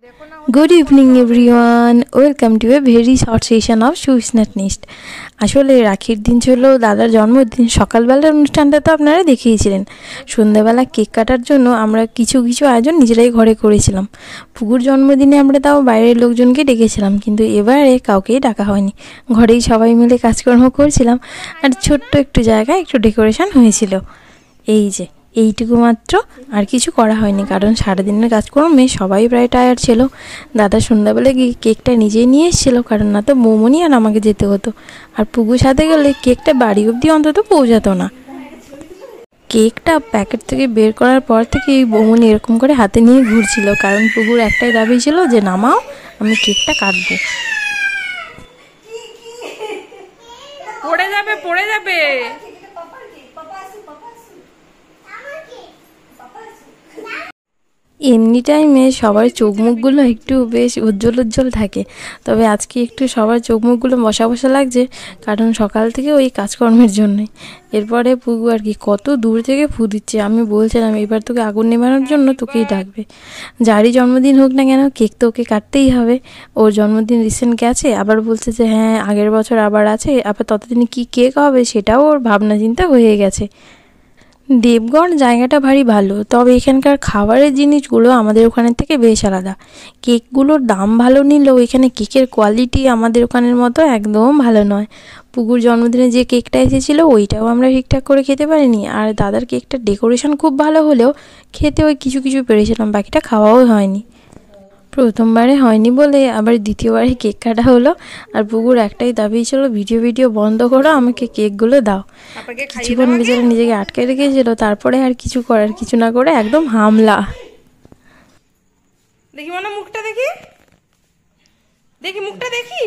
Good evening everyone, welcome to a very short session of Susnata nest. আসলে রাখির দিন ছিল দাদার জন্মদিন। সকালবেলার অনুষ্ঠানটা তো আপনারা দেখিয়েছিলেন। সন্ধ্যাবেলা কেক কাটার জন্য আমরা কিছু আয়োজন নিজেরাই ঘরে করেছিলাম। পুকুর জন্মদিনে আমরা তাও বাইরের লোকজনকে ডেকেছিলাম, কিন্তু এবারে কাউকেই ডাকা হয়নি। ঘরেই সবাই মিলে কাজকর্ম করছিলাম, আর ছোট্ট একটু জায়গায় একটু ডেকোরেশন হয়েছিল। এই যে এইটুকু মাত্র, আর কিছু করা হয়নি, কারণ সারাদিনের কাজকর্মে সবাই প্রায় টায়ার্ড ছিল। দাদা সন্ধ্যাবেলা গিয়ে কেকটা নিজেই নিয়ে এসেছিলো, কারণ না তো মোমনি আর আমাকে যেতে হতো, আর পুকুর সাথে গেলে কেকটা বাড়ি অবধি অন্তত পৌঁছাতো না। কেকটা প্যাকেট থেকে বের করার পর থেকে বৌমনি এরকম করে হাতে নিয়ে ঘুরছিল, কারণ পুকুর একটাই দাবি ছিল যে নামাও, আমি কেকটা কাটবো। পড়ে যাবে। এমনি টাইমে সবার চোখ মুখগুলো একটু বেশ উজ্জ্বল থাকে, তবে আজকে একটু সবার চোখ মুখগুলো বসা লাগছে, কারণ সকাল থেকে ওই কাজকর্মের জন্যই। এরপরে পুগু আর কি কত দূর থেকে ফু দিচ্ছে। আমি বলছিলাম এবার তোকে আগুন নেভানোর জন্য তোকেই ডাকবে, যারই জন্মদিন হোক না কেন কেক তো ওকে কাটতেই হবে। ওর জন্মদিন রিসেন্ট গেছে, আবার বলছে যে হ্যাঁ আগের বছর আবার আছে, আবার ততদিনে কি কেক হবে সেটাও ওর ভাবনা চিন্তা হয়ে গেছে। দেবগড় জায়গাটা ভারী ভালো, তবে এখানকার খাবারের জিনিসগুলো আমাদের ওখানের থেকে বেশ আলাদা। কেকগুলোর দাম ভালো নিলেও এখানে কেকের কোয়ালিটি আমাদের ওখানের মতো একদম ভালো নয়। পুকুর জন্মদিনে যে কেকটা এসেছিলো ওইটাও আমরা ঠিকঠাক করে খেতে পারিনি, আর দাদার কেকটার ডেকোরেশন খুব ভালো হলেও খেতে ওই কিছু পেরেছিলাম, বাকিটা খাওয়াও হয়নি। প্রথমবারে হয়নি বলে আবার দ্বিতীয়বারে কেক কাটা হলো, আর পুকুর একটাই দাবি ছিল ভিডিও বন্ধ করো, আমাকে কেকগুলো দাও। কিছুক্ষণ বেচারা নিজেকে আটকে রেখেছিল, তারপরে আর কিছু না করে একদম হামলা। দেখি মানে মুখটা দেখি মুখটা দেখি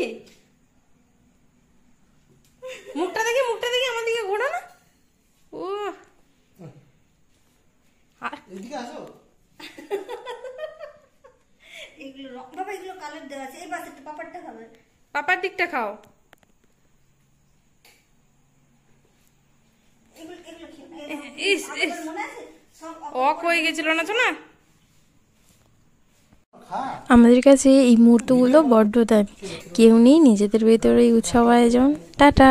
আমার দিকে ঘোরো না। ও এদিকে আসো। পাপার দিকটা খাও। অক হয়ে গেছিল না তো না। আমাদের কাছে এই মুহূর্তগুলো বড্ড দামি। কেউ নেই নিজেদের ভেতরে এই উৎসব আয়োজন। টাটা।